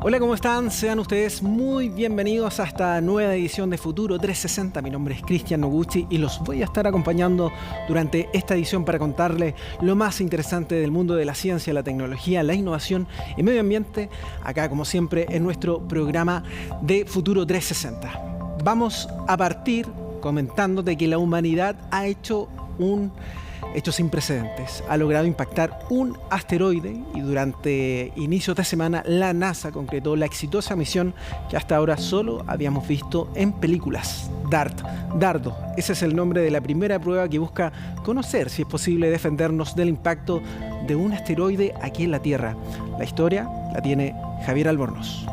Hola, ¿cómo están? Sean ustedes muy bienvenidos a esta nueva edición de Futuro 360. Mi nombre es Cristian Noguchi y los voy a estar acompañando durante esta edición para contarles lo más interesante del mundo de la ciencia, la tecnología, la innovación y medio ambiente, acá como siempre en nuestro programa de Futuro 360. Vamos a partir comentándote que la humanidad ha hecho un hecho sin precedentes. Ha logrado impactar un asteroide y durante inicios de semana la NASA concretó la exitosa misión que hasta ahora solo habíamos visto en películas. Dardo, ese es el nombre de la primera prueba que busca conocer si es posible defendernos del impacto de un asteroide aquí en la Tierra. La historia la tiene Javier Albornoz.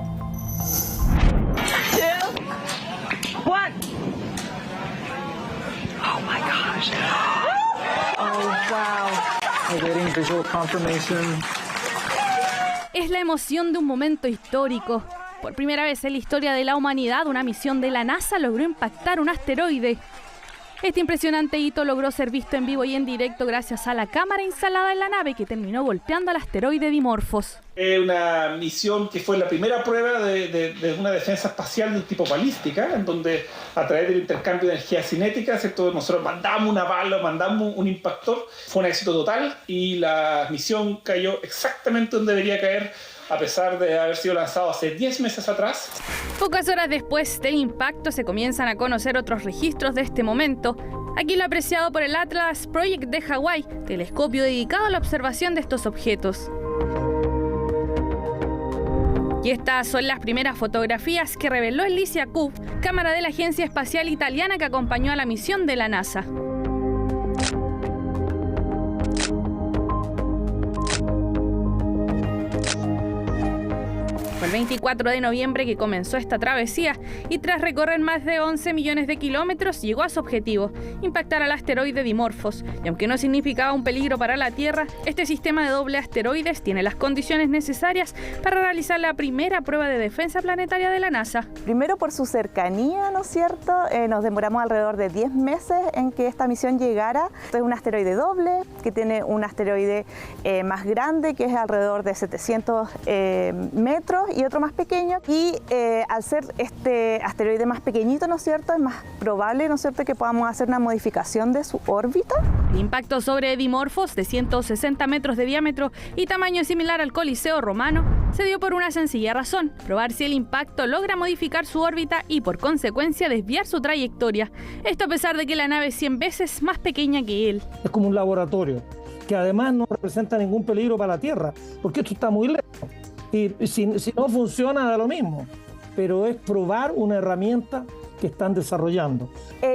Es la emoción de un momento histórico. Por primera vez en la historia de la humanidad, una misión de la NASA logró impactar un asteroide. Este impresionante hito logró ser visto en vivo y en directo gracias a la cámara instalada en la nave que terminó golpeando al asteroide Dimorphos. Es una misión que fue la primera prueba de una defensa espacial de tipo balística, en donde a través del intercambio de energía cinética, ¿cierto? Nosotros mandamos una bala, mandamos un impactor. Fue un éxito total y la misión cayó exactamente donde debería caer, a pesar de haber sido lanzado hace 10 meses atrás. Pocas horas después del impacto se comienzan a conocer otros registros de este momento. Aquí lo apreciado por el Atlas Project de Hawái, telescopio dedicado a la observación de estos objetos. Y estas son las primeras fotografías que reveló el Elysia Cub, cámara de la agencia espacial italiana que acompañó a la misión de la NASA. Fue el 24 de noviembre que comenzó esta travesía y tras recorrer más de 11 millones de kilómetros llegó a su objetivo, impactar al asteroide Dimorphos. Y aunque no significaba un peligro para la Tierra, este sistema de doble asteroides tiene las condiciones necesarias para realizar la primera prueba de defensa planetaria de la NASA. Primero por su cercanía, ¿no es cierto? Nos demoramos alrededor de 10 meses en que esta misión llegara. Esto es un asteroide doble que tiene un asteroide más grande que es alrededor de 700 metros y otro más pequeño, y al ser este asteroide más pequeñito, ¿no es cierto?, es más probable, ¿no es cierto?, que podamos hacer una modificación de su órbita. El impacto sobre Dimorphos, de 160 metros de diámetro y tamaño similar al Coliseo romano, se dio por una sencilla razón: probar si el impacto logra modificar su órbita y por consecuencia desviar su trayectoria. Esto a pesar de que la nave es 100 veces más pequeña que él. Es como un laboratorio, que además no representa ningún peligro para la Tierra, porque esto está muy lejos. Y si no funciona, da lo mismo, pero es probar una herramienta que están desarrollando.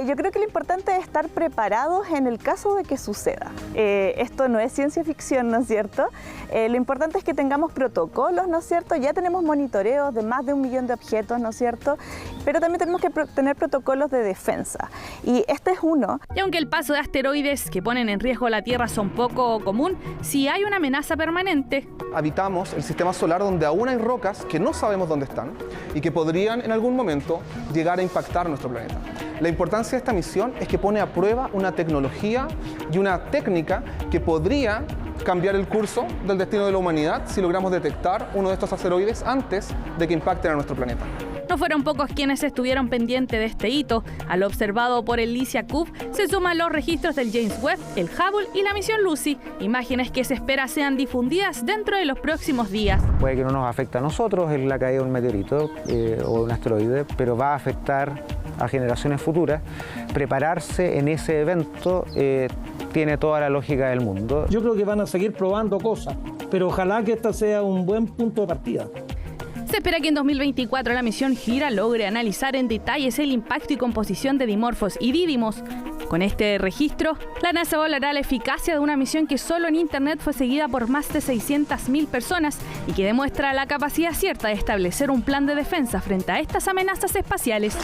Yo creo que lo importante es estar preparados en el caso de que suceda. Esto no es ciencia ficción, ¿no es cierto? Lo importante es que tengamos protocolos, ¿no es cierto? Ya tenemos monitoreos de más de 1 millón de objetos, ¿no es cierto? Pero también tenemos que tener protocolos de defensa. Y este es uno. Y aunque el paso de asteroides que ponen en riesgo la Tierra son poco común, sí hay una amenaza permanente. Habitamos el sistema solar donde aún hay rocas que no sabemos dónde están y que podrían en algún momento llegar a impactar nuestro planeta. La importancia de esta misión es que pone a prueba una tecnología y una técnica que podría cambiar el curso del destino de la humanidad si logramos detectar uno de estos asteroides antes de que impacten a nuestro planeta. No fueron pocos quienes estuvieron pendientes de este hito. A lo observado por el Elysia Cub se suman los registros del James Webb, el Hubble y la misión Lucy, imágenes que se espera sean difundidas dentro de los próximos días. Puede que no nos afecte a nosotros en la caída de un meteorito o un asteroide, pero va a afectar a generaciones futuras. Prepararse en ese evento tiene toda la lógica del mundo. Yo creo que van a seguir probando cosas, pero ojalá que esta sea un buen punto de partida. Se espera que en 2024 la misión Gira logre analizar en detalles el impacto y composición de Dimorphos y Didymos. Con este registro, la NASA evaluará la eficacia de una misión que solo en Internet fue seguida por más de 600.000 personas y que demuestra la capacidad cierta de establecer un plan de defensa frente a estas amenazas espaciales.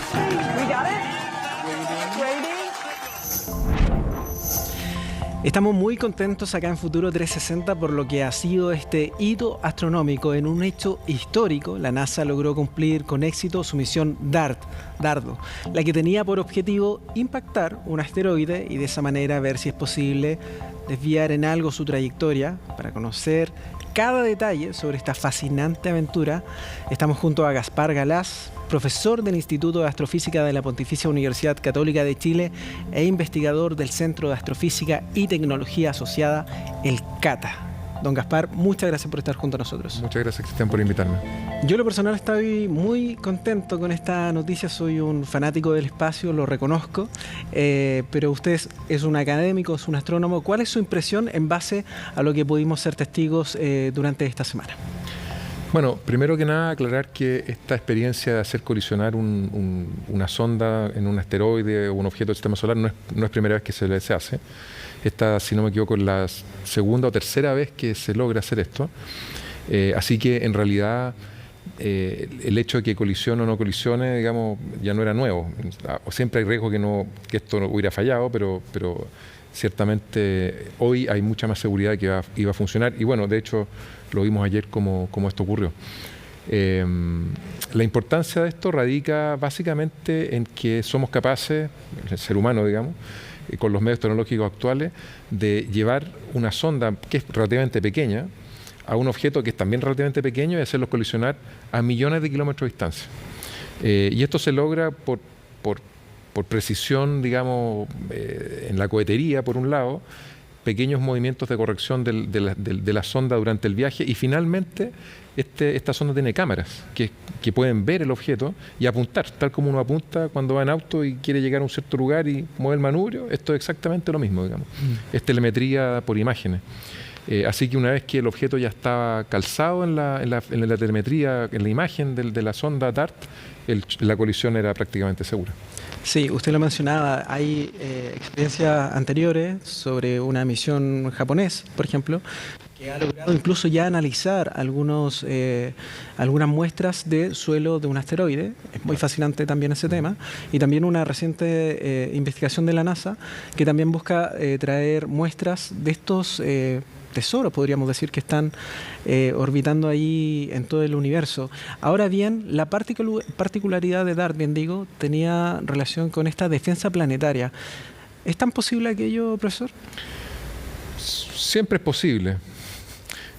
Estamos muy contentos acá en Futuro 360 por lo que ha sido este hito astronómico. En un hecho histórico, la NASA logró cumplir con éxito su misión Dardo, la que tenía por objetivo impactar un asteroide y de esa manera ver si es posible desviar en algo su trayectoria, para conocer cada detalle sobre esta fascinante aventura, estamos junto a Gaspar Galaz, profesor del Instituto de Astrofísica de la Pontificia Universidad Católica de Chile e investigador del Centro de Astrofísica y Tecnología Asociada, el CATA. Don Gaspar, muchas gracias por estar junto a nosotros. Muchas gracias, Cristian, por invitarme. Yo en lo personal estoy muy contento con esta noticia, soy un fanático del espacio, lo reconozco, pero usted es un académico, es un astrónomo. ¿Cuál es su impresión en base a lo que pudimos ser testigos durante esta semana? Bueno, primero que nada aclarar que esta experiencia de hacer colisionar una sonda en un asteroide o un objeto del sistema solar no es primera vez que se hace. Esta, si no me equivoco, es la segunda o tercera vez que se logra hacer esto. Así que en realidad el hecho de que colisione o no colisione, digamos, ya no era nuevo. Siempre hay riesgo que esto no hubiera fallado, pero ciertamente hoy hay mucha más seguridad de que iba a funcionar. Y bueno, de hecho lo vimos ayer como esto ocurrió. La importancia de esto radica básicamente en que somos capaces, el ser humano, digamos, con los medios tecnológicos actuales, de llevar una sonda que es relativamente pequeña a un objeto que es también relativamente pequeño y hacerlos colisionar a millones de kilómetros de distancia. Y esto se logra por precisión, digamos, en la cohetería, por un lado, pequeños movimientos de corrección de la sonda durante el viaje, y finalmente esta sonda tiene cámaras que pueden ver el objeto y apuntar, tal como uno apunta cuando va en auto y quiere llegar a un cierto lugar y mueve el manubrio. Esto es exactamente lo mismo, digamos. Es telemetría por imágenes. Así que una vez que el objeto ya estaba calzado en la telemetría, en la imagen de la sonda DART, la colisión era prácticamente segura. Sí, usted lo mencionaba, hay experiencias anteriores sobre una misión japonés, por ejemplo, que ha logrado incluso ya analizar algunas muestras de suelo de un asteroide. Es muy fascinante también ese tema. Y también una reciente investigación de la NASA que también busca traer muestras de estos tesoros, podríamos decir, que están orbitando ahí en todo el universo. Ahora bien, la particularidad de DART, bien digo, tenía relación con esta defensa planetaria. ¿Es tan posible aquello, profesor? Siempre es posible.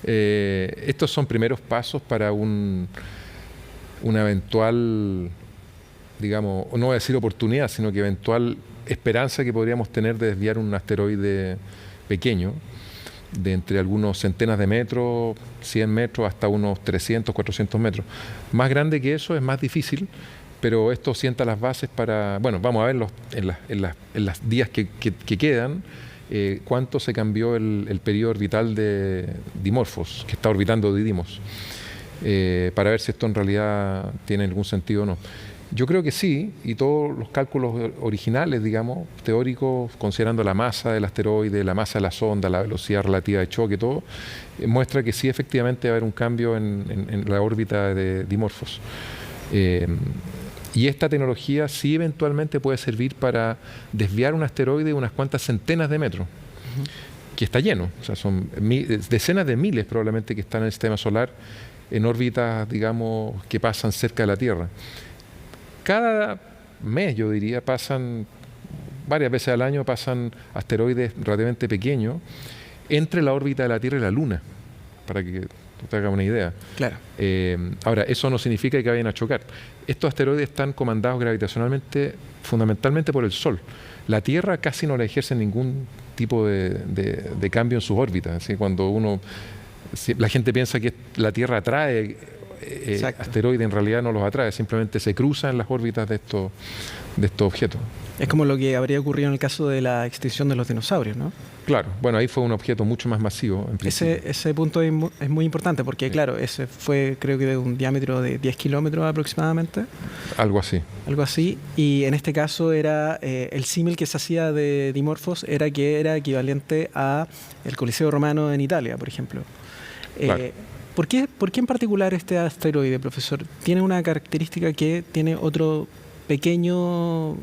Estos son primeros pasos para una eventual, digamos, no voy a decir oportunidad, sino que eventual esperanza que podríamos tener de desviar un asteroide pequeño, de entre algunos centenas de metros, 100 metros, hasta unos 300, 400 metros. Más grande que eso es más difícil, pero esto sienta las bases para, bueno, vamos a ver en los días que quedan, cuánto se cambió el periodo orbital de Dimorphos, que está orbitando Didymos, para ver si esto en realidad tiene algún sentido o no. Yo creo que sí, y todos los cálculos originales, digamos, teóricos, considerando la masa del asteroide, la masa de la sonda, la velocidad relativa de choque, todo, muestra que sí efectivamente va a haber un cambio en la órbita de Dimorphos. Y esta tecnología sí eventualmente puede servir para desviar un asteroide unas cuantas centenas de metros, que está lleno. O sea, son decenas de miles probablemente que están en el sistema solar en órbitas, digamos, que pasan cerca de la Tierra. Cada mes, yo diría, pasan, varias veces al año, pasan asteroides relativamente pequeños entre la órbita de la Tierra y la Luna, para que te hagas una idea. Claro. Ahora, eso no significa que vayan a chocar. Estos asteroides están comandados gravitacionalmente, fundamentalmente por el Sol. La Tierra casi no le ejerce ningún tipo de cambio en sus órbitas. ¿Sí? La gente piensa que la Tierra atrae asteroides, en realidad no los atrae, simplemente se cruzan en las órbitas de estos objetos. Es como lo que habría ocurrido en el caso de la extinción de los dinosaurios, ¿no? Claro, bueno, ahí fue un objeto mucho más masivo. Ese punto es muy importante porque, sí, claro, ese fue, creo que de un diámetro de 10 kilómetros aproximadamente. Algo así. Algo así. Y en este caso era el símil que se hacía de Dimorphos era que era equivalente a el Coliseo Romano en Italia, por ejemplo. Claro. ¿Por qué en particular este asteroide, profesor? ¿Tiene una característica que tiene otro pequeño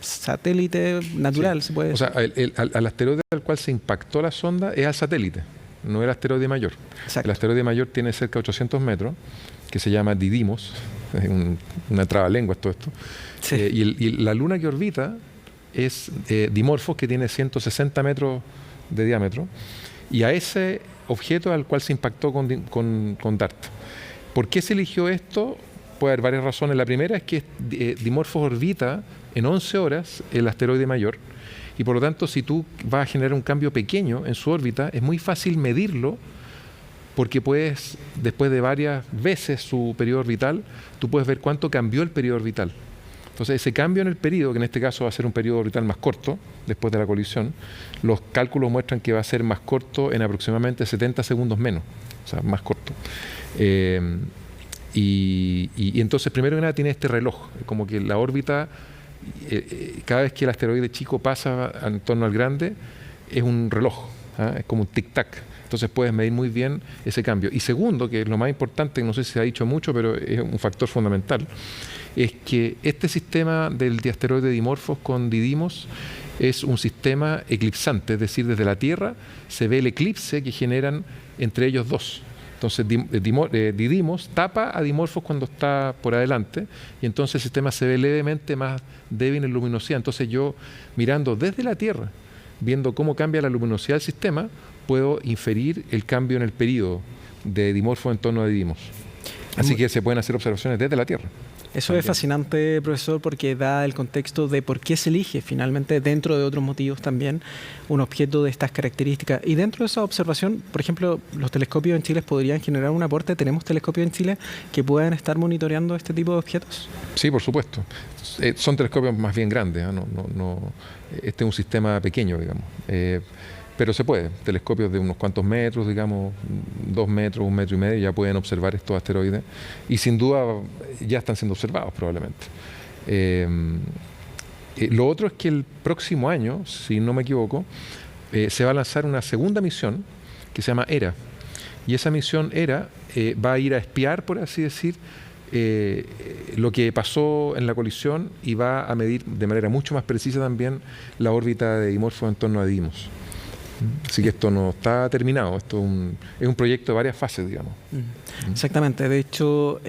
satélite natural, sí, se puede decir? O sea, al asteroide al cual se impactó la sonda es al satélite, no el asteroide mayor. Exacto. El asteroide mayor tiene cerca de 800 metros, que se llama Didymos, es una trabalengua todo esto. Sí. Y la luna que orbita es Dimorphos, que tiene 160 metros de diámetro, y a ese objeto al cual se impactó con DART. ¿Por qué se eligió esto? Puede haber varias razones. La primera es que Dimorphos orbita en 11 horas el asteroide mayor, y por lo tanto, si tú vas a generar un cambio pequeño en su órbita, es muy fácil medirlo, porque puedes, después de varias veces su periodo orbital, tú puedes ver cuánto cambió el periodo orbital. Entonces, ese cambio en el periodo, que en este caso va a ser un periodo orbital más corto, después de la colisión, los cálculos muestran que va a ser más corto en aproximadamente 70 segundos menos, o sea, más corto. Y entonces, primero que nada, tiene este reloj, como que la órbita, cada vez que el asteroide chico pasa en torno al grande, es un reloj, es como un tic-tac. Entonces puedes medir muy bien ese cambio. Y segundo, que es lo más importante, no sé si se ha dicho mucho, pero es un factor fundamental, es que este sistema del asteroide Dimorphos con Didymos es un sistema eclipsante, es decir, desde la Tierra se ve el eclipse que generan entre ellos dos. Entonces Didymos tapa a Dimorphos cuando está por adelante, y entonces el sistema se ve levemente más débil en luminosidad. Entonces yo, mirando desde la Tierra, viendo cómo cambia la luminosidad del sistema, puedo inferir el cambio en el período de Dimorphos en torno a Didymos. Así que se pueden hacer observaciones desde la Tierra. Eso también es fascinante, profesor, porque da el contexto de por qué se elige finalmente, dentro de otros motivos también, un objeto de estas características. Y dentro de esa observación, por ejemplo, los telescopios en Chile podrían generar un aporte. ¿Tenemos telescopios en Chile que puedan estar monitoreando este tipo de objetos? Sí, por supuesto. Son telescopios más bien grandes, este es un sistema pequeño, digamos. Pero se puede, telescopios de unos cuantos metros, digamos, 2 metros, 1,5 metros, ya pueden observar estos asteroides, y sin duda ya están siendo observados probablemente. Lo otro es que el próximo año, si no me equivoco, se va a lanzar una segunda misión que se llama ERA, y esa misión ERA va a ir a espiar, por así decir, lo que pasó en la colisión, y va a medir de manera mucho más precisa también la órbita de Dimorphos en torno a Didymos. Así que esto no está terminado, esto es un proyecto de varias fases, digamos. Exactamente, de hecho,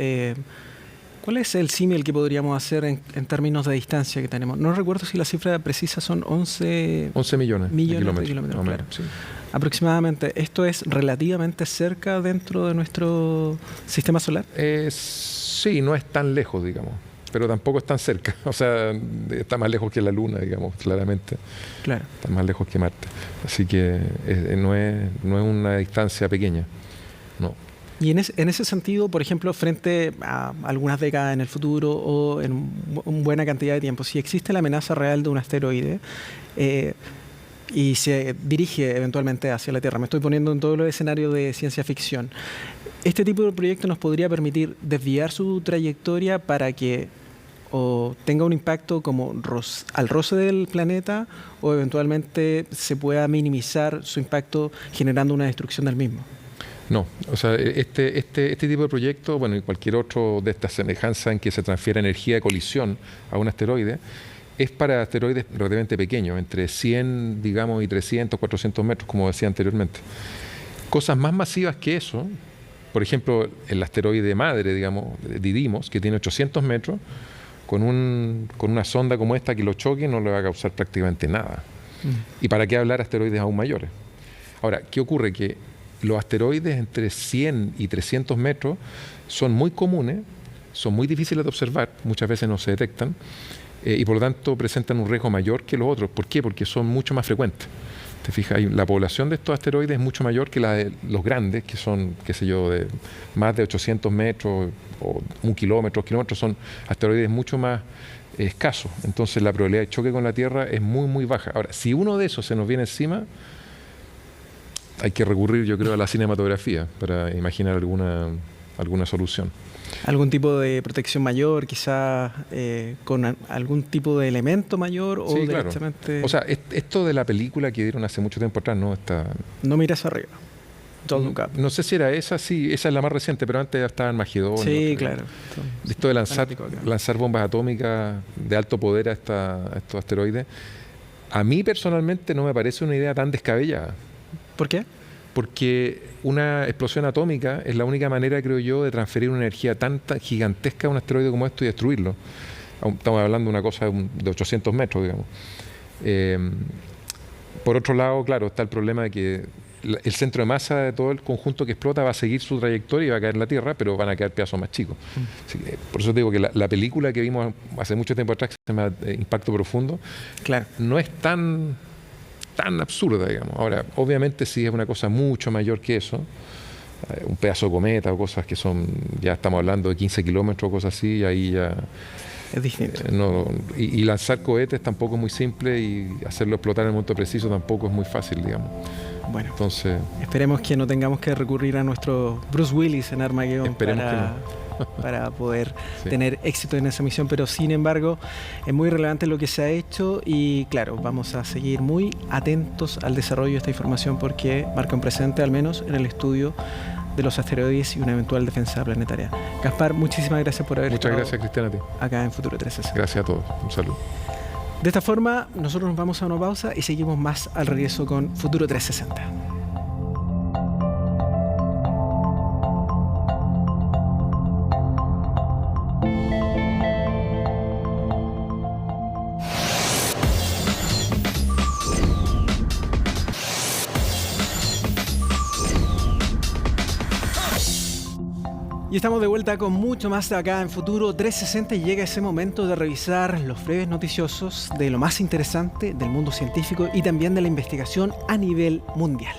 ¿cuál es el símil que podríamos hacer en términos de distancia que tenemos? No recuerdo si la cifra precisa son 11 millones de kilómetros, claro. Sí. Aproximadamente. ¿Esto es relativamente cerca dentro de nuestro sistema solar? Sí, no es tan lejos, digamos, pero tampoco es tan cerca. O sea, está más lejos que la Luna, digamos, claramente. Claro. Está más lejos que Marte. Así que no es una distancia pequeña. No. Y en ese sentido, por ejemplo, frente a algunas décadas en el futuro o en una buena cantidad de tiempo, si existe la amenaza real de un asteroide y se dirige eventualmente hacia la Tierra, me estoy poniendo en todos los escenarios de ciencia ficción, este tipo de proyecto nos podría permitir desviar su trayectoria para que o tenga un impacto como al roce del planeta, o eventualmente se pueda minimizar su impacto generando una destrucción del mismo. No, o sea, este tipo de proyecto, bueno, y cualquier otro de estas semejanzas en que se transfiere energía de colisión a un asteroide, es para asteroides relativamente pequeños, entre 100, digamos, y 300, 400 metros, como decía anteriormente. Cosas más masivas que eso, por ejemplo, el asteroide madre, digamos, Didymos, que tiene 800 metros, con una sonda como esta que lo choque no le va a causar prácticamente nada. ¿Y para qué hablar de asteroides aún mayores? Ahora, ¿qué ocurre? Que los asteroides entre 100 y 300 metros son muy comunes, son muy difíciles de observar, muchas veces no se detectan, y por lo tanto presentan un riesgo mayor que los otros. ¿Por qué? Porque son mucho más frecuentes. Te fijas, la población de estos asteroides es mucho mayor que la de los grandes, que son, qué sé yo, de más de 800 metros o 1 kilómetro, 2 kilómetros, son asteroides mucho más escasos. Entonces la probabilidad de choque con la Tierra es muy, muy baja. Ahora, si uno de esos se nos viene encima, hay que recurrir, yo creo, a la cinematografía para imaginar alguna solución. ¿Algún tipo de protección mayor, quizás con algún tipo de elemento mayor? O sí, directamente... claro. O sea, esto de la película que dieron hace mucho tiempo atrás, ¿no? No mires arriba. No sé si era esa, sí, esa es la más reciente, pero antes estaba en Magedón. Sí, claro. Esto de lanzar bombas atómicas de alto poder a estos asteroides, a mí personalmente no me parece una idea tan descabellada. ¿Por qué? Porque una explosión atómica es la única manera, creo yo, de transferir una energía tan gigantesca a un asteroide como esto y destruirlo. Estamos hablando de una cosa de 800 metros, digamos. Por otro lado, claro, está el problema de que el centro de masa de todo el conjunto que explota va a seguir su trayectoria y va a caer en la Tierra, pero van a quedar pedazos más chicos. Así que, por eso te digo que la película que vimos hace mucho tiempo atrás, que se llama Impacto Profundo, Claro. no es tan absurda, digamos. Ahora, obviamente sí es una cosa mucho mayor que eso, un pedazo de cometa o cosas que son, ya estamos hablando de 15 kilómetros o cosas así, y ahí ya... Es distinto. Y lanzar cohetes tampoco es muy simple, y hacerlo explotar en el momento preciso tampoco es muy fácil, digamos. Bueno, Entonces, esperemos que no tengamos que recurrir a nuestro Bruce Willis en Armageddon Esperemos para poder Sí. tener éxito en esa misión, pero sin embargo es muy relevante lo que se ha hecho y claro, vamos a seguir muy atentos al desarrollo de esta información porque marca un presente, al menos en el estudio de los asteroides y una eventual defensa planetaria. Gaspar, muchísimas gracias por haber muchas estado gracias, Cristian, a ti. acá en Futuro 360. Gracias a todos. Un saludo. De esta forma, nosotros nos vamos a una pausa y seguimos más al regreso con Futuro 360. Y estamos de vuelta con mucho más de acá en Futuro 360 y llega ese momento de revisar los breves noticiosos de lo más interesante del mundo científico y también de la investigación a nivel mundial.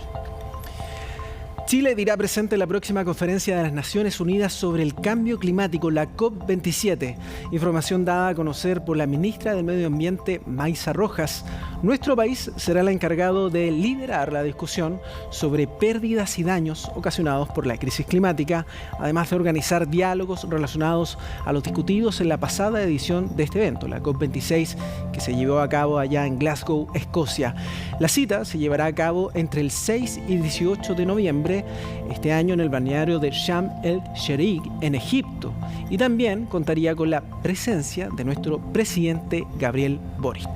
Chile dirá presente en la próxima conferencia de las Naciones Unidas sobre el cambio climático, la COP27. Información dada a conocer por la ministra del Medio Ambiente, Maysa Rojas. Nuestro país será el encargado de liderar la discusión sobre pérdidas y daños ocasionados por la crisis climática, además de organizar diálogos relacionados a los discutidos en la pasada edición de este evento, la COP26, que se llevó a cabo allá en Glasgow, Escocia. La cita se llevará a cabo entre el 6 y 18 de noviembre este año en el balneario de Sharm el-Sheikh en Egipto, y también contaría con la presencia de nuestro presidente Gabriel Boric.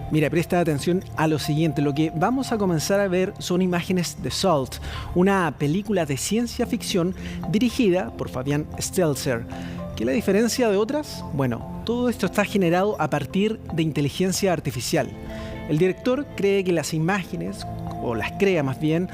Mira, presta atención a lo siguiente. Lo que vamos a comenzar a ver son imágenes de Salt, una película de ciencia ficción dirigida por Fabian Stelzer. ¿Qué es la diferencia de otras? Bueno, todo esto está generado a partir de inteligencia artificial. El director cree que las imágenes, o las crea más bien,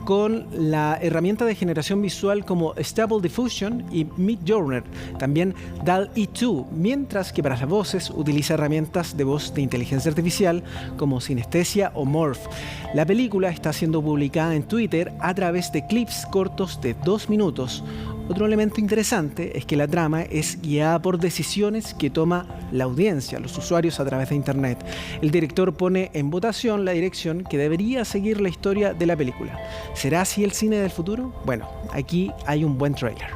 con la herramienta de generación visual como Stable Diffusion y Midjourney, también DALL-E 2, mientras que para las voces utiliza herramientas de voz de inteligencia artificial como Synthesia o Morph. La película está siendo publicada en Twitter a través de clips cortos de 2 minutos. Otro elemento interesante es que la trama es guiada por decisiones que toma la audiencia, los usuarios a través de Internet. El director pone en votación la dirección que debería seguir la historia de la película. ¿Será así el cine del futuro? Bueno, aquí hay un buen tráiler.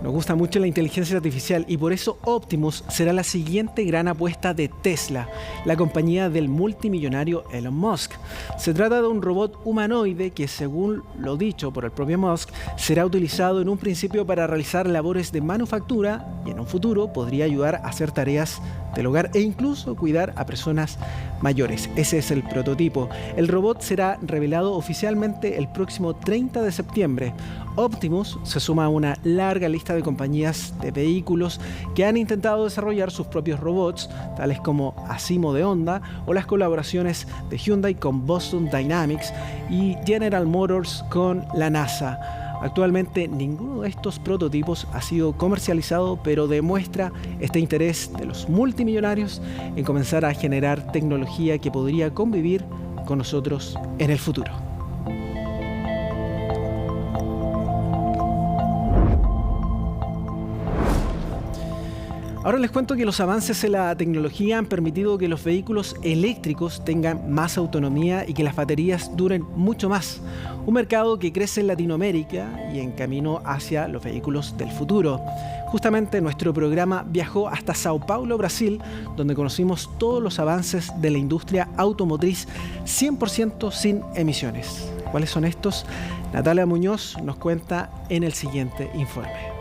Nos gusta mucho la inteligencia artificial y por eso Optimus será la siguiente gran apuesta de Tesla, la compañía del multimillonario Elon Musk. Se trata de un robot humanoide que, según lo dicho por el propio Musk, será utilizado en un principio para realizar labores de manufactura y en un futuro podría ayudar a hacer tareas del hogar e incluso cuidar a personas mayores. Ese es el prototipo. El robot será revelado oficialmente el próximo 30 de septiembre. Optimus se suma a una larga lista de compañías de vehículos que han intentado desarrollar sus propios robots, tales como Asimo de Honda o las colaboraciones de Hyundai con Boston Dynamics y General Motors con la NASA. Actualmente ninguno de estos prototipos ha sido comercializado, pero demuestra este interés de los multimillonarios en comenzar a generar tecnología que podría convivir con nosotros en el futuro. Ahora les cuento que los avances en la tecnología han permitido que los vehículos eléctricos tengan más autonomía y que las baterías duren mucho más. Un mercado que crece en Latinoamérica y en camino hacia los vehículos del futuro. Justamente nuestro programa viajó hasta Sao Paulo, Brasil, donde conocimos todos los avances de la industria automotriz 100% sin emisiones. ¿Cuáles son estos? Natalia Muñoz nos cuenta en el siguiente informe.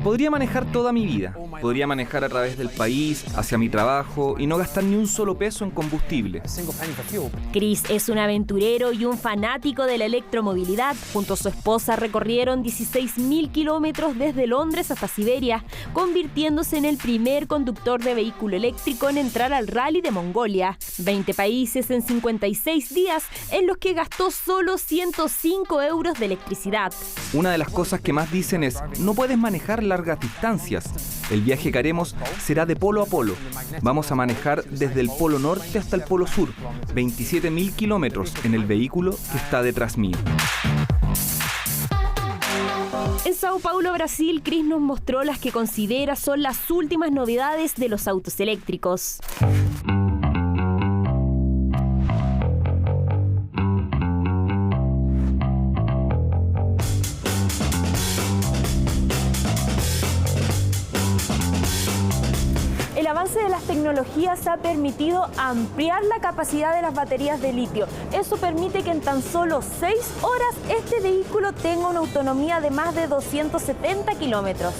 Podría manejar toda mi vida. Podría manejar a través del país, hacia mi trabajo y no gastar ni un solo peso en combustible. Chris es un aventurero y un fanático de la electromovilidad. Junto a su esposa recorrieron 16.000 kilómetros desde Londres hasta Siberia, convirtiéndose en el primer conductor de vehículo eléctrico en entrar al Rally de Mongolia. 20 países en 56 días, en los que gastó solo 105 euros de electricidad. Una de las cosas que más dicen es: no puedes manejar largas distancias. El viaje que haremos será de polo a polo. Vamos a manejar desde el polo norte hasta el polo sur, 27.000 kilómetros en el vehículo que está detrás mío. En Sao Paulo, Brasil, Chris nos mostró las que considera son las últimas novedades de los autos eléctricos. El avance de las tecnologías ha permitido ampliar la capacidad de las baterías de litio. Eso permite que en tan solo 6 horas este vehículo tenga una autonomía de más de 270 kilómetros.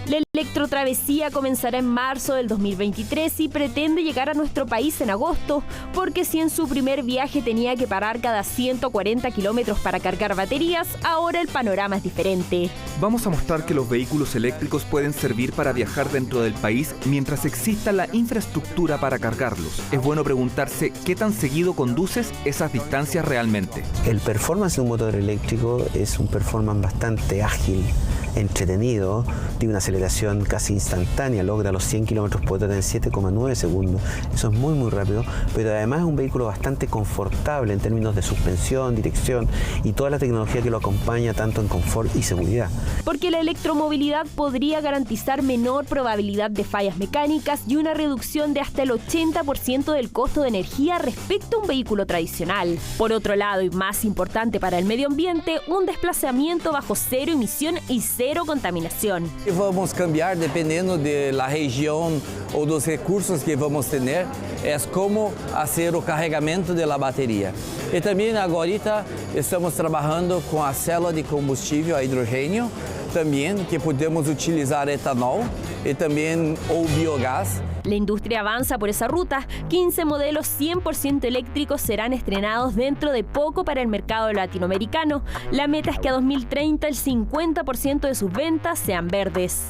La electrotravesía comenzará en marzo del 2023 y pretende llegar a nuestro país en agosto, porque si en su primer viaje tenía que parar cada 140 kilómetros para cargar baterías, ahora el panorama es diferente. Vamos a mostrar que los vehículos eléctricos pueden servir para viajar dentro del país mientras exista la infraestructura para cargarlos. Es bueno preguntarse qué tan seguido conduces esas distancias realmente. El performance de un motor eléctrico es un performance bastante ágil, entretenido, tiene una aceleración casi instantánea, logra los 100 km por hora en 7,9 segundos. Eso es muy rápido, pero además es un vehículo bastante confortable en términos de suspensión, dirección y toda la tecnología que lo acompaña tanto en confort y seguridad. Porque la electromovilidad podría garantizar menor probabilidad de fallas mecánicas y una reducción de hasta el 80% del costo de energía respecto a un vehículo tradicional. Por otro lado, y más importante para el medio ambiente, un desplazamiento bajo cero emisión y cero contaminación. Vamos cambiar dependendo de la región o dos recursos que vamos tener, es como hacer o carregamento de la batería. E também agora estamos trabalhando com a célula de combustível a hidrogênio, também que podemos utilizar etanol e também ou biogás. La industria avanza por esa ruta. 15 modelos 100% eléctricos serán estrenados dentro de poco para el mercado latinoamericano. La meta es que a 2030 el 50% de sus ventas sean verdes.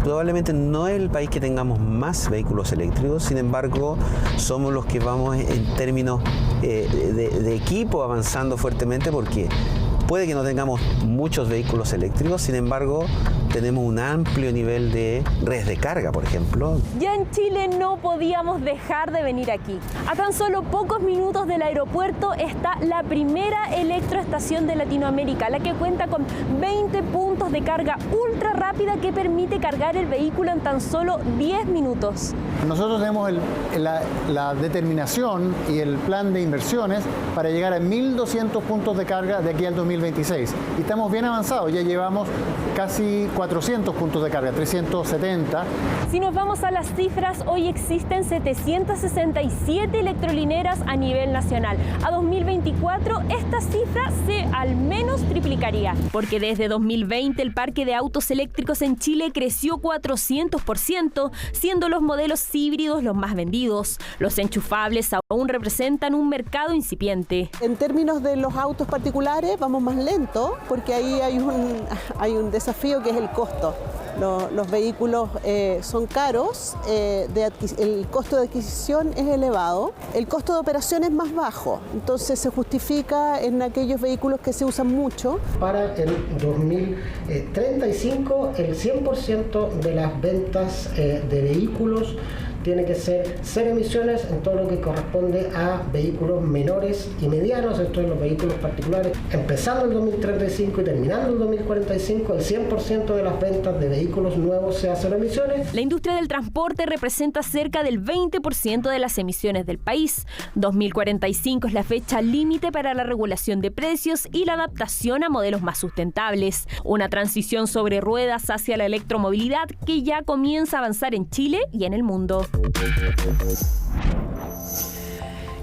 Probablemente no es el país que tengamos más vehículos eléctricos, sin embargo, somos los que vamos en términos de equipo avanzando fuertemente, porque puede que no tengamos muchos vehículos eléctricos, sin embargo, tenemos un amplio nivel de redes de carga, por ejemplo. Ya en Chile no podíamos dejar de venir aquí. A tan solo pocos minutos del aeropuerto está la primera electroestación de Latinoamérica, la que cuenta con 20 puntos de carga ultra rápida que permite cargar el vehículo en tan solo 10 minutos. Nosotros tenemos la determinación y el plan de inversiones para llegar a 1.200 puntos de carga de aquí al 2026. Y estamos bien avanzados, ya llevamos casi 400 puntos de carga, 370. Si nos vamos a las cifras, hoy existen 767 electrolineras a nivel nacional. A 2024 esta cifra se al menos triplicaría, porque desde 2020 el parque de autos eléctricos en Chile creció 400%, siendo los modelos híbridos los más vendidos. Los enchufables aún representan un mercado incipiente. En términos de los autos particulares vamos más lento, porque ahí hay un desafío que es el costo. Los vehículos son caros, el costo de adquisición es elevado, el costo de operación es más bajo, entonces se justifica en aquellos vehículos que se usan mucho. Para el 2035, el 100% de las ventas de vehículos tiene que ser cero emisiones en todo lo que corresponde a vehículos menores y medianos, esto es los vehículos particulares. Empezando el 2035 y terminando el 2045, el 100% de las ventas de vehículos nuevos sea cero emisiones. La industria del transporte representa cerca del 20% de las emisiones del país. 2045 es la fecha límite para la regulación de precios y la adaptación a modelos más sustentables. Una transición sobre ruedas hacia la electromovilidad que ya comienza a avanzar en Chile y en el mundo.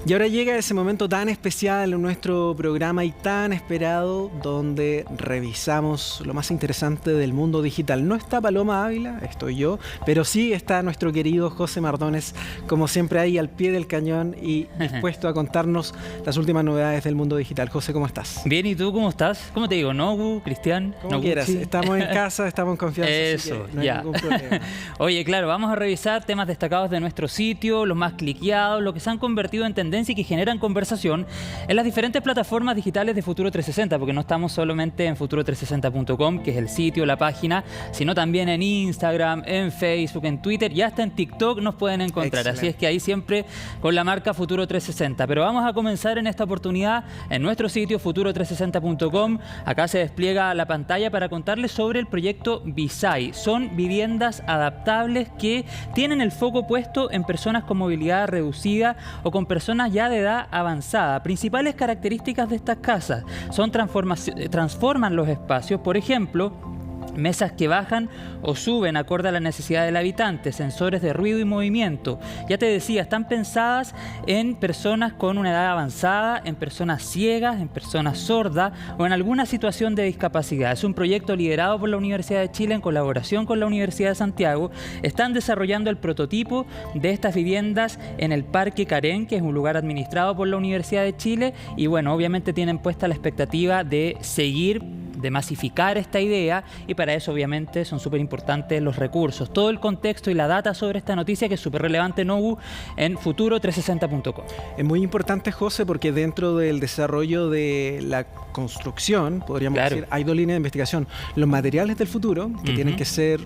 Y ahora llega ese momento tan especial en nuestro programa y tan esperado, donde revisamos lo más interesante del mundo digital. No está Paloma Ávila, estoy yo, pero sí está nuestro querido José Mardones, como siempre ahí al pie del cañón y dispuesto a contarnos las últimas novedades del mundo digital. José, ¿cómo estás? Bien, ¿y tú cómo estás? ¿Cómo te digo? ¿Nogu, Cristian? Como quieras, estamos en casa, estamos en confianza. Eso, no hay ya. ningún problema. Oye, claro, vamos a revisar temas destacados de nuestro sitio, los más cliqueados, lo que se han convertido en tendencia y que generan conversación en las diferentes plataformas digitales de Futuro 360, porque no estamos solamente en futuro360.com, que es el sitio, la página, sino también en Instagram, en Facebook, en Twitter y hasta en TikTok nos pueden encontrar. Excelente. Así es que ahí siempre con la marca Futuro 360. Pero vamos a comenzar en esta oportunidad en nuestro sitio futuro360.com. Acá se despliega la pantalla para contarles sobre el proyecto Visay. Son viviendas adaptables que tienen el foco puesto en personas con movilidad reducida o con personas ya de edad avanzada. Principales características de estas casas son transforman los espacios, por ejemplo, mesas que bajan o suben acorde a la necesidad del habitante, sensores de ruido y movimiento. Ya te decía, están pensadas en personas con una edad avanzada, en personas ciegas, en personas sordas o en alguna situación de discapacidad. Es un proyecto liderado por la Universidad de Chile en colaboración con la Universidad de Santiago. Están desarrollando el prototipo de estas viviendas en el Parque Carén, que es un lugar administrado por la Universidad de Chile, y bueno, obviamente tienen puesta la expectativa de seguir, de masificar esta idea, y para eso obviamente son súper importantes los recursos. Todo el contexto y la data sobre esta noticia, que es súper relevante, Nogu, en futuro360.com. Es muy importante, José, porque dentro del desarrollo de la construcción, podríamos decir, hay dos líneas de investigación. Los materiales del futuro, que tienen que ser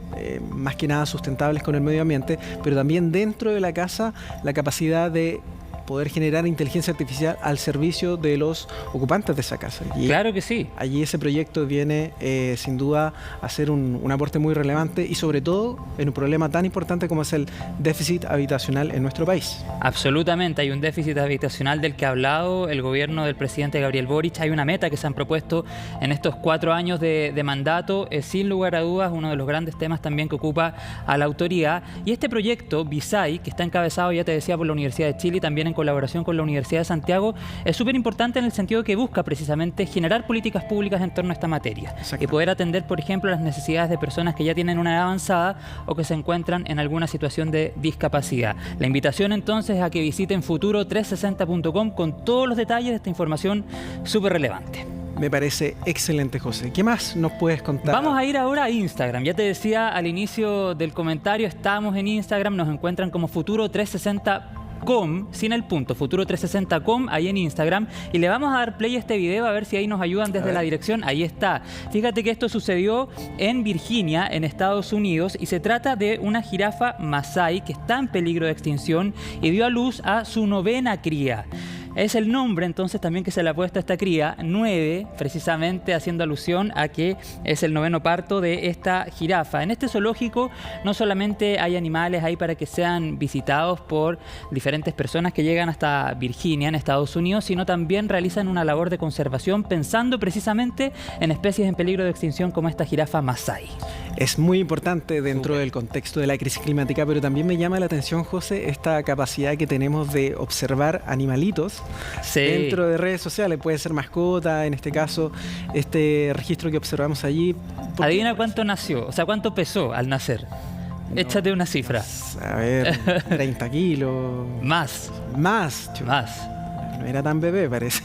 más que nada sustentables con el medio ambiente, pero también dentro de la casa la capacidad de poder generar inteligencia artificial al servicio de los ocupantes de esa casa. Y claro que sí. Allí ese proyecto viene sin duda a ser un aporte muy relevante y sobre todo en un problema tan importante como es el déficit habitacional en nuestro país. Absolutamente, hay un déficit habitacional del que ha hablado el gobierno del presidente Gabriel Boric. Hay una meta que se han propuesto en estos 4 años de mandato. Es sin lugar a dudas uno de los grandes temas también que ocupa a la autoridad. Y este proyecto, Visay, que está encabezado, ya te decía, por la Universidad de Chile y también en colaboración con la Universidad de Santiago, es súper importante en el sentido que busca precisamente generar políticas públicas en torno a esta materia y poder atender, por ejemplo, las necesidades de personas que ya tienen una edad avanzada o que se encuentran en alguna situación de discapacidad. La invitación entonces es a que visiten futuro360.com con todos los detalles de esta información súper relevante. Me parece excelente, José. ¿Qué más nos puedes contar? Vamos a ir ahora a Instagram. Ya te decía al inicio del comentario, estamos en Instagram, nos encuentran como Futuro360.com, sin el punto, Futuro360.com, ahí en Instagram, y le vamos a dar play a este video a ver si ahí nos ayudan desde la dirección. Ahí está. Fíjate que esto sucedió en Virginia, en Estados Unidos, y se trata de una jirafa masái que está en peligro de extinción y dio a luz a su 9ª cría. Es el nombre entonces también que se le ha puesto a esta cría, 9, precisamente haciendo alusión a que es el 9º parto de esta jirafa. En este zoológico no solamente hay animales ahí para que sean visitados por diferentes personas que llegan hasta Virginia, en Estados Unidos, sino también realizan una labor de conservación pensando precisamente en especies en peligro de extinción como esta jirafa masái. Es muy importante dentro del contexto de la crisis climática, pero también me llama la atención, José, esta capacidad que tenemos de observar animalitos dentro de redes sociales. Puede ser mascota, en este caso, este registro que observamos allí. Adivina cuánto nació, o sea, cuánto pesó al nacer. No, échate una cifra. A ver, 30 kilos. Más. No era tan bebé, parece.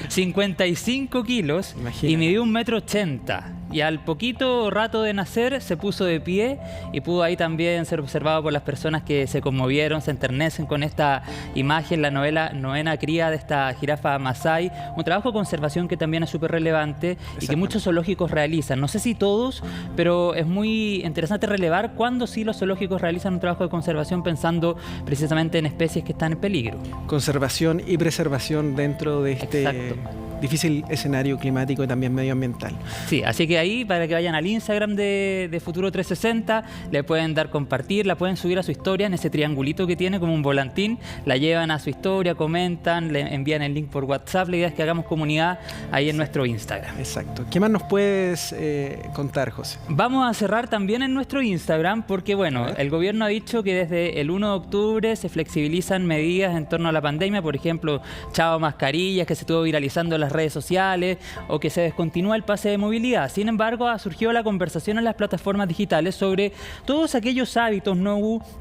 55 kilos. Imagínate. Y midió 1,80 m. Y al poquito rato de nacer se puso de pie y pudo ahí también ser observado por las personas que se conmovieron, se enternecen con esta imagen, la 9ª cría de esta jirafa masái. Un trabajo de conservación que también es súper relevante y que muchos zoológicos realizan. No sé si todos, pero es muy interesante relevar cuándo sí los zoológicos realizan un trabajo de conservación pensando precisamente en especies que están en peligro. Conservación y preservación dentro de este difícil escenario climático y también medioambiental. Sí, así que ahí para que vayan al Instagram de Futuro 360, le pueden dar compartir, la pueden subir a su historia en ese triangulito que tiene como un volantín, la llevan a su historia, comentan, le envían el link por WhatsApp. La idea es que hagamos comunidad ahí en nuestro Instagram. Exacto. ¿Qué más nos puedes contar, José? Vamos a cerrar también en nuestro Instagram porque, bueno, el gobierno ha dicho que desde el 1 de octubre se flexibilizan medidas en torno a la pandemia, por ejemplo, chao mascarillas, que se estuvo viralizando en las redes sociales, o que se descontinúa el pase de movilidad. Sin embargo, ha surgido la conversación en las plataformas digitales sobre todos aquellos hábitos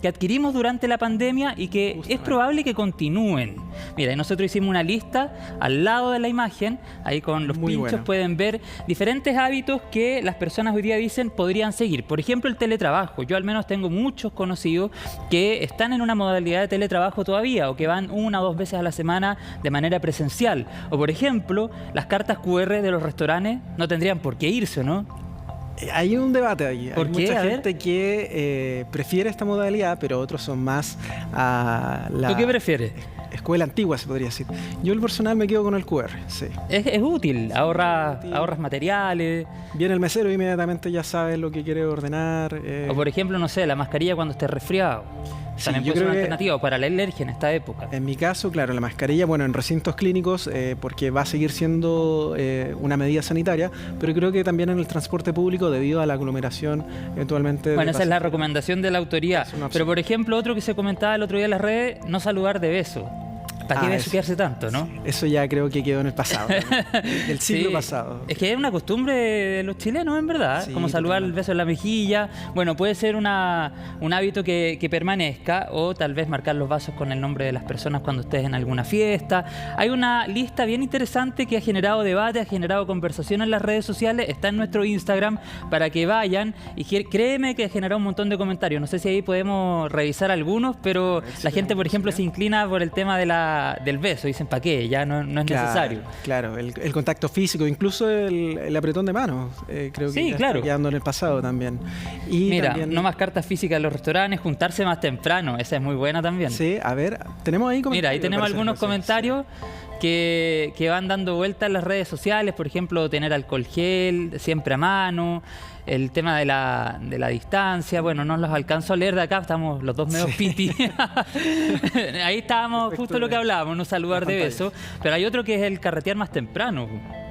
que adquirimos durante la pandemia y que es probable que continúen. Mira, y nosotros hicimos una lista al lado de la imagen, ahí con los pinchos pueden ver diferentes hábitos que las personas hoy día dicen podrían seguir. Por ejemplo, el teletrabajo. Yo al menos tengo muchos conocidos que están en una modalidad de teletrabajo todavía, o que van 1 o 2 veces a la semana de manera presencial. O por ejemplo, las cartas QR de los restaurantes no tendrían por qué irse, ¿no? Hay un debate ahí. ¿Por qué? Mucha gente que prefiere esta modalidad, pero otros son más a la... ¿Tú qué prefieres? Escuela antigua, se podría decir. Yo, el personal, me quedo con el QR, sí. Es útil, ahorras materiales. Viene el mesero y inmediatamente ya sabe lo que quiere ordenar. O por ejemplo, no sé, la mascarilla cuando estés resfriado. También puede ser una alternativa para la alergia en esta época. En mi caso, claro, la mascarilla, bueno, en recintos clínicos, porque va a seguir siendo una medida sanitaria, pero creo que también en el transporte público, debido a la aglomeración, eventualmente... Bueno, esa es la recomendación de la autoridad. Pero, por ejemplo, otro que se comentaba el otro día en las redes, no saludar de beso. ¿Para qué besuquearse tanto, no? Eso ya creo que quedó en el pasado, el siglo pasado. Es que es una costumbre de los chilenos, en verdad, como saludar el beso en la mejilla. Bueno, puede ser un hábito que permanezca, o tal vez marcar los vasos con el nombre de las personas cuando estés en alguna fiesta. Hay una lista bien interesante que ha generado debate, ha generado conversación en las redes sociales, está en nuestro Instagram para que vayan, y créeme que ha generado un montón de comentarios. No sé si ahí podemos revisar algunos, pero la gente, por ejemplo, se inclina por el tema del beso, dicen ¿para qué? Ya no es necesario. Claro, el contacto físico, incluso el apretón de manos, creo que está quedando en el pasado también. Y mira, también... no más cartas físicas en los restaurantes, juntarse más temprano, esa es muy buena también. Sí, a ver, tenemos ahí comentarios. Mira, ahí tenemos algunos comentarios que van dando vueltas en las redes sociales, por ejemplo, tener alcohol gel siempre a mano, el tema de la distancia. Bueno, no los alcanzo a leer de acá, estamos los dos medio piti. Ahí estábamos justo lo que hablábamos, no saludar de beso. Pero hay otro que es el carretear más temprano.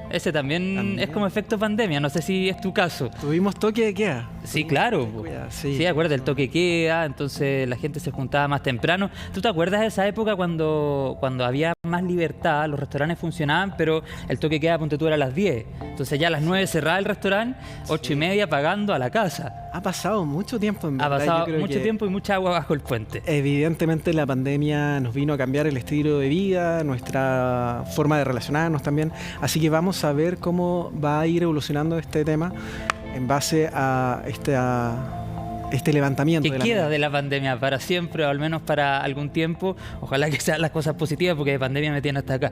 Ese también es como efecto pandemia, no sé si es tu caso. Tuvimos toque de queda. Sí, claro. Sí, acuérdate, el toque de queda, entonces la gente se juntaba más temprano. ¿Tú te acuerdas de esa época cuando había más libertad, los restaurantes funcionaban, pero el toque de queda, ponte tú, era a las 10? Entonces ya a las 9 cerraba el restaurante, 8:30 pagando a la casa. Ha pasado mucho tiempo, en verdad. Ha pasado mucho tiempo y mucha agua bajo el puente. Evidentemente la pandemia nos vino a cambiar el estilo de vida, nuestra forma de relacionarnos también. Así que vamos a ver cómo va a ir evolucionando este tema en base a este levantamiento. ¿Qué queda de la pandemia para siempre, o al menos para algún tiempo? Ojalá que sean las cosas positivas, porque de pandemia me tiene hasta acá.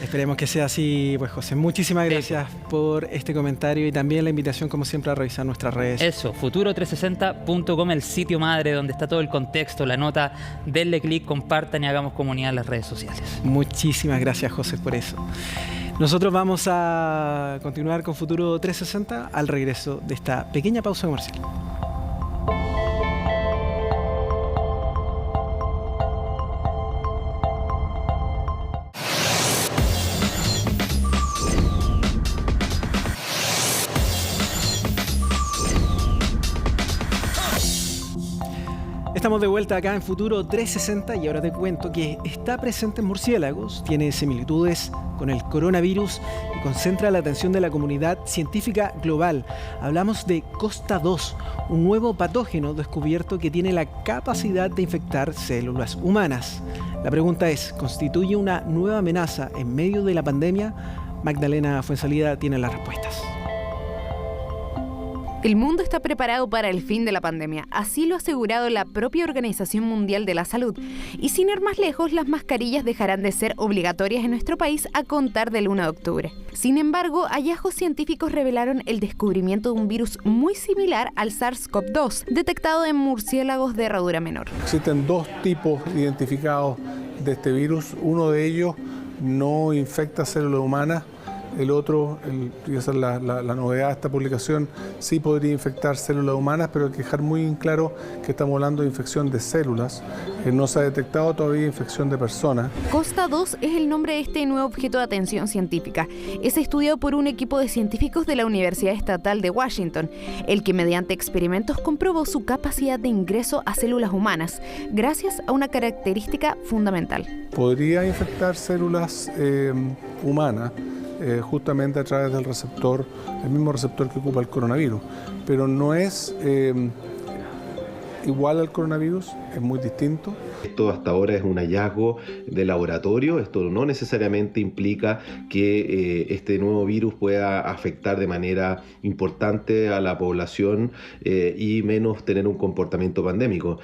Esperemos que sea así, pues, José. Muchísimas gracias por este comentario, y también la invitación, como siempre, a revisar nuestras redes. Eso, futuro360.com, el sitio madre donde está todo el contexto, la nota. Denle clic, compartan y hagamos comunidad en las redes sociales. Muchísimas gracias, José, por eso. Nosotros vamos a continuar con Futuro 360 al regreso de esta pequeña pausa comercial. Estamos de vuelta acá en Futuro 360 y ahora te cuento que está presente en murciélagos, tiene similitudes con el coronavirus y concentra la atención de la comunidad científica global. Hablamos de Costa 2, un nuevo patógeno descubierto que tiene la capacidad de infectar células humanas. La pregunta es, ¿constituye una nueva amenaza en medio de la pandemia? Magdalena Fuenzalida tiene las respuestas. El mundo está preparado para el fin de la pandemia, así lo ha asegurado la propia Organización Mundial de la Salud. Y sin ir más lejos, las mascarillas dejarán de ser obligatorias en nuestro país a contar del 1 de octubre. Sin embargo, hallazgos científicos revelaron el descubrimiento de un virus muy similar al SARS-CoV-2, detectado en murciélagos de herradura menor. Existen 2 tipos identificados de este virus. Uno de ellos no infecta células humanas. El otro, y esa es la novedad de esta publicación, sí podría infectar células humanas, pero hay que dejar muy en claro que estamos hablando de infección de células. No se ha detectado todavía infección de personas. Costa 2 es el nombre de este nuevo objeto de atención científica. Es estudiado por un equipo de científicos de la Universidad Estatal de Washington, el que mediante experimentos comprobó su capacidad de ingreso a células humanas, gracias a una característica fundamental. Podría infectar células humanas, justamente a través del receptor, el mismo receptor que ocupa el coronavirus, pero no es igual al coronavirus, es muy distinto. Esto hasta ahora es un hallazgo de laboratorio, esto no necesariamente implica que este nuevo virus pueda afectar de manera importante a la población y menos tener un comportamiento pandémico.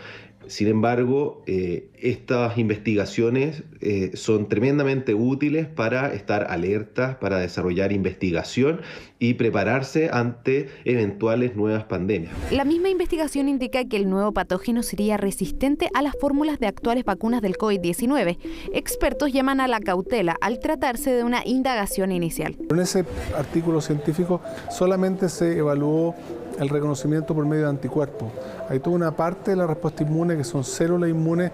Sin embargo, estas investigaciones son tremendamente útiles para estar alertas, para desarrollar investigación y prepararse ante eventuales nuevas pandemias. La misma investigación indica que el nuevo patógeno sería resistente a las fórmulas de actuales vacunas del COVID-19. Expertos llaman a la cautela al tratarse de una indagación inicial. En ese artículo científico solamente se evaluó el reconocimiento por medio de anticuerpos. Hay toda una parte de la respuesta inmune que son células inmunes,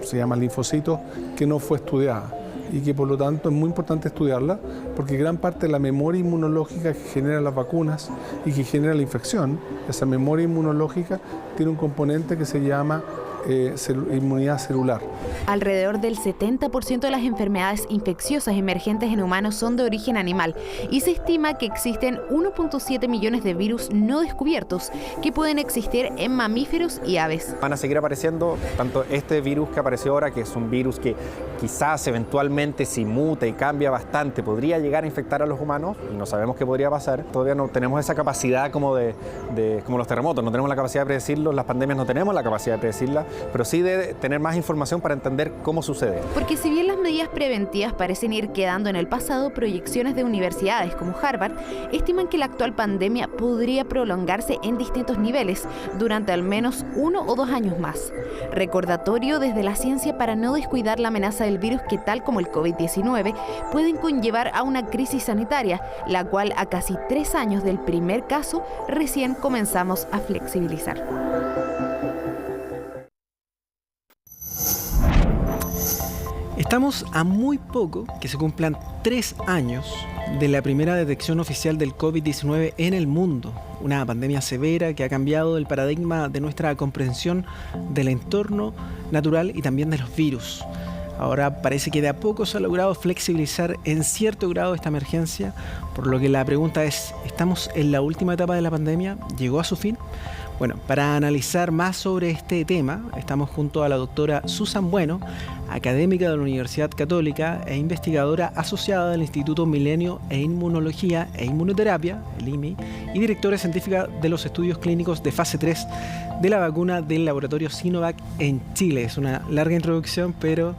se llaman linfocitos, que no fue estudiada y que por lo tanto es muy importante estudiarla porque gran parte de la memoria inmunológica que genera las vacunas y que genera la infección, esa memoria inmunológica tiene un componente que se llama inmunidad celular. Alrededor del 70% de las enfermedades infecciosas emergentes en humanos son de origen animal y se estima que existen 1.7 millones de virus no descubiertos que pueden existir en mamíferos y aves. Van a seguir apareciendo tanto este virus que apareció ahora, que es un virus que quizás eventualmente si muta y cambia bastante podría llegar a infectar a los humanos y no sabemos qué podría pasar. Todavía no tenemos esa capacidad como los terremotos, no tenemos la capacidad de predecirlos, las pandemias no tenemos la capacidad de predecirlas, pero sí de tener más información para entender cómo sucede. Porque si bien las medidas preventivas parecen ir quedando en el pasado, proyecciones de universidades como Harvard estiman que la actual pandemia podría prolongarse en distintos niveles durante al menos 1 o 2 años más. Recordatorio desde la ciencia para no descuidar la amenaza del virus que, tal como el COVID-19, pueden conllevar a una crisis sanitaria, la cual a casi 3 años del primer caso recién comenzamos a flexibilizar. Estamos a muy poco que se cumplan 3 años de la primera detección oficial del COVID-19 en el mundo. Una pandemia severa que ha cambiado el paradigma de nuestra comprensión del entorno natural y también de los virus. Ahora parece que de a poco se ha logrado flexibilizar en cierto grado esta emergencia, por lo que la pregunta es, ¿estamos en la última etapa de la pandemia? ¿Llegó a su fin? Bueno, para analizar más sobre este tema, estamos junto a la doctora Susan Bueno, académica de la Universidad Católica e investigadora asociada del Instituto Milenio e Inmunología e Inmunoterapia, el IMI, y directora científica de los estudios clínicos de fase 3 de la vacuna del laboratorio Sinovac en Chile. Es una larga introducción, pero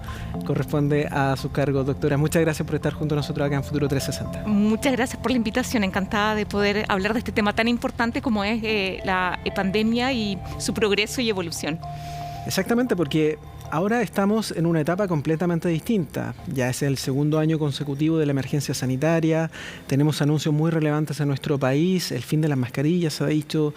corresponde a su cargo. Doctora, muchas gracias por estar junto a nosotros acá en Futuro 360. Muchas gracias por la invitación. Encantada de poder hablar de este tema tan importante como es la pandemia y su progreso y evolución. Exactamente, porque ahora estamos en una etapa completamente distinta. Ya es el segundo año consecutivo de la emergencia sanitaria. Tenemos anuncios muy relevantes en nuestro país. El fin de las mascarillas se ha dicho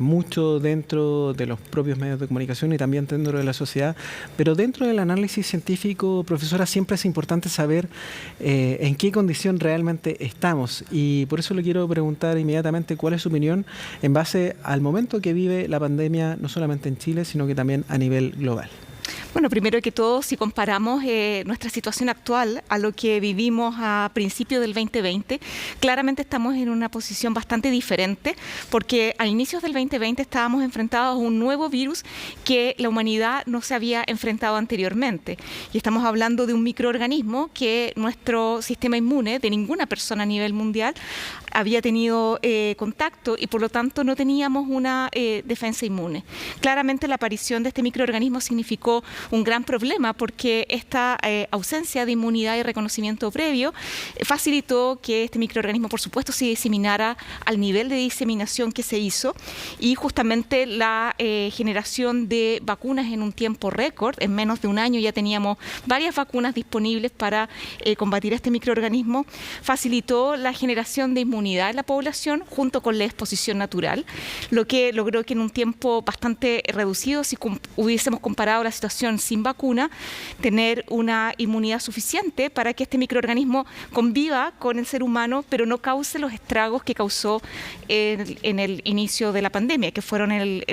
mucho dentro de los propios medios de comunicación y también dentro de la sociedad. Pero dentro del análisis científico, profesora, siempre es importante saber en qué condición realmente estamos. Y por eso le quiero preguntar inmediatamente cuál es su opinión en base al momento que vive la pandemia, no solamente en Chile, sino que también a nivel global. Bueno, primero que todo, si comparamos nuestra situación actual a lo que vivimos a principios del 2020, claramente estamos en una posición bastante diferente, porque a inicios del 2020 estábamos enfrentados a un nuevo virus que la humanidad no se había enfrentado anteriormente. Y estamos hablando de un microorganismo que nuestro sistema inmune, de ninguna persona a nivel mundial, había tenido contacto y por lo tanto no teníamos una defensa inmune. Claramente la aparición de este microorganismo significó un gran problema porque esta ausencia de inmunidad y reconocimiento previo facilitó que este microorganismo, por supuesto, se diseminara al nivel de diseminación que se hizo, y justamente la generación de vacunas en un tiempo récord, en menos de un año ya teníamos varias vacunas disponibles para combatir este microorganismo, facilitó la generación de inmunidad en la población junto con la exposición natural, lo que logró que en un tiempo bastante reducido, si hubiésemos comparado la situación sin vacuna, tener una inmunidad suficiente para que este microorganismo conviva con el ser humano, pero no cause los estragos que causó en el inicio de la pandemia, que fueron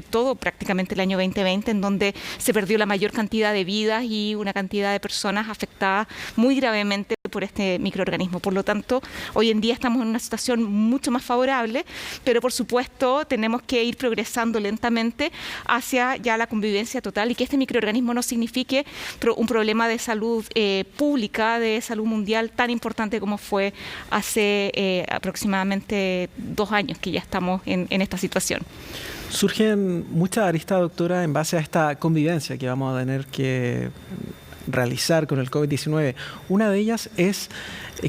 todo prácticamente el año 2020, en donde se perdió la mayor cantidad de vidas y una cantidad de personas afectadas muy gravemente por este microorganismo. Por lo tanto, hoy en día estamos en una situación mucho más favorable, pero por supuesto tenemos que ir progresando lentamente hacia ya la convivencia total y que este microorganismo no signifique un problema de salud pública, de salud mundial tan importante como fue hace aproximadamente 2 años que ya estamos en esta situación. Surgen muchas aristas, doctora, en base a esta convivencia que vamos a tener que realizar con el COVID-19. Una de ellas es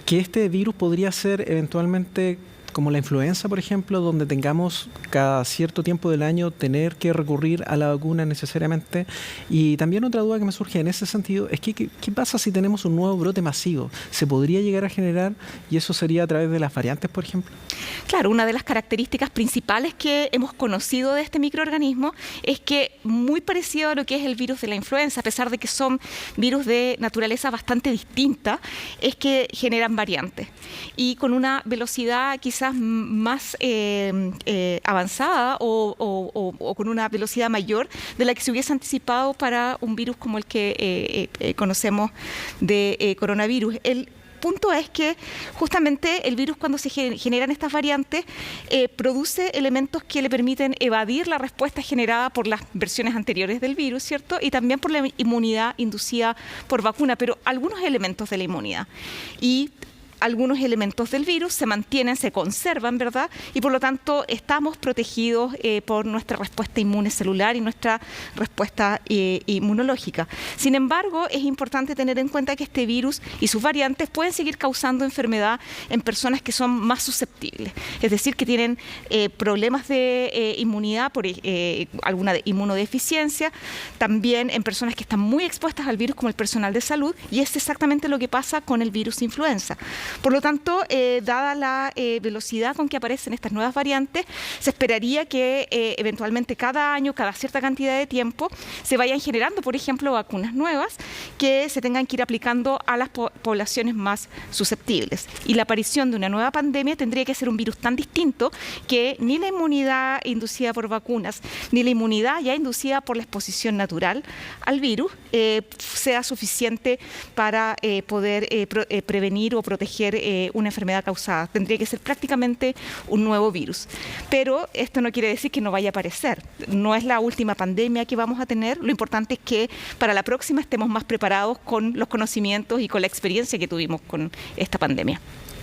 que este virus podría ser eventualmente como la influenza, por ejemplo, donde tengamos cada cierto tiempo del año tener que recurrir a la vacuna necesariamente. Y también otra duda que me surge en ese sentido es que ¿qué pasa si tenemos un nuevo brote masivo? ¿Se podría llegar a generar y eso sería a través de las variantes, por ejemplo? Claro, una de las características principales que hemos conocido de este microorganismo es que, muy parecido a lo que es el virus de la influenza, a pesar de que son virus de naturaleza bastante distinta, es que generan variantes y con una velocidad quizás más avanzada o con una velocidad mayor de la que se hubiese anticipado para un virus como el que conocemos de coronavirus. El punto es que justamente el virus, cuando se generan estas variantes, produce elementos que le permiten evadir la respuesta generada por las versiones anteriores del virus, ¿cierto? Y también por la inmunidad inducida por vacuna, pero algunos elementos de la inmunidad. Y algunos elementos del virus se mantienen, se conservan, ¿verdad? Y por lo tanto estamos protegidos por nuestra respuesta inmune celular y nuestra respuesta inmunológica. Sin embargo, es importante tener en cuenta que este virus y sus variantes pueden seguir causando enfermedad en personas que son más susceptibles, es decir, que tienen problemas de inmunidad por alguna inmunodeficiencia, también en personas que están muy expuestas al virus como el personal de salud, y es exactamente lo que pasa con el virus influenza. Por lo tanto, dada la velocidad con que aparecen estas nuevas variantes, se esperaría que eventualmente cada año, cada cierta cantidad de tiempo, se vayan generando, por ejemplo, vacunas nuevas que se tengan que ir aplicando a las poblaciones más susceptibles. Y la aparición de una nueva pandemia tendría que ser un virus tan distinto que ni la inmunidad inducida por vacunas, ni la inmunidad ya inducida por la exposición natural al virus sea suficiente para poder prevenir o proteger una enfermedad causada. Tendría que ser prácticamente un nuevo virus. Pero esto no quiere decir que no vaya a aparecer. No es la última pandemia que vamos a tener. Lo importante es que para la próxima estemos más preparados con los conocimientos y con la experiencia que tuvimos con esta pandemia.